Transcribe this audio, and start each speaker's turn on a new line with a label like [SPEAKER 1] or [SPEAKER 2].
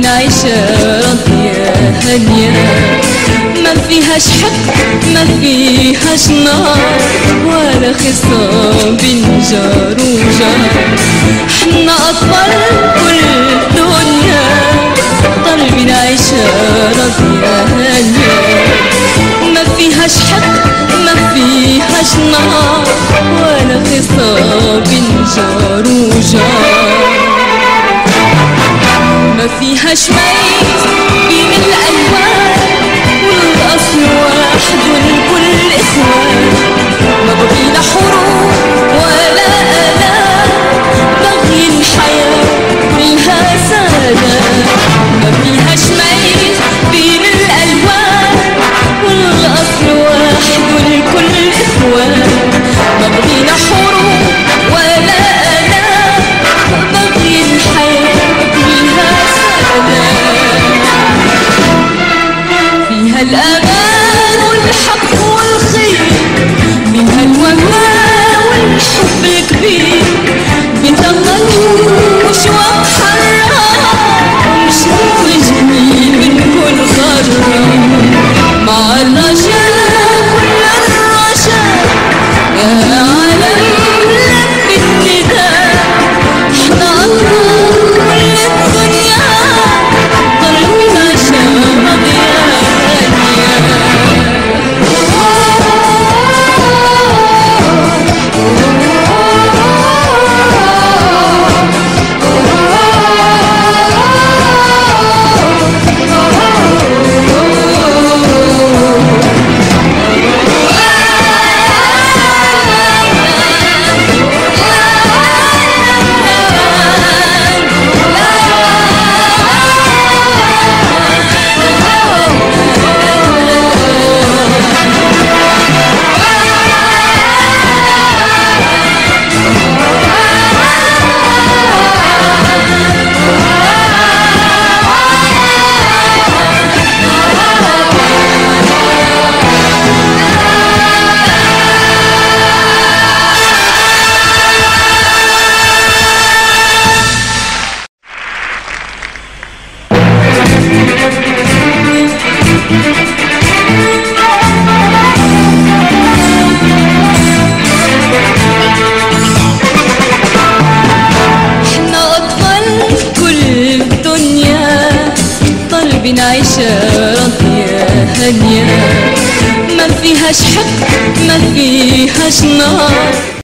[SPEAKER 1] عيشة راضية هانية، ما فيهاش حق ما فيهاش نار ولا خصام بين جار وجار. حنا أطفال كل الدنيا طالبين عيشة راضية هانية، ما فيهاش حق ما فيهاش نار ولا خصام بين جار وجار. ما فيهاش ميز بين الألوان والأصل واحد والكل إخوان. ما بغينا حروب ولا آلام، بغي الحياة كلها سلام. ما فيهاش ميز بين الألوان والأصل واحد والكل إخوان. ما بغينا حروب ولا آلام، بغي الحياة فيها الأمان والحق والخير، فيها الوفاء والحب الكبير، بتغنى وشوق حرام ومشوق جميل من كل غرام. مع الرجاء كل الرجاء يا عالم لبي النداء. احنا أطفال كل الدنيا طالبين عيشة راضية عيشة راضية هانية، ما فيهاش حق ما فيهاش نار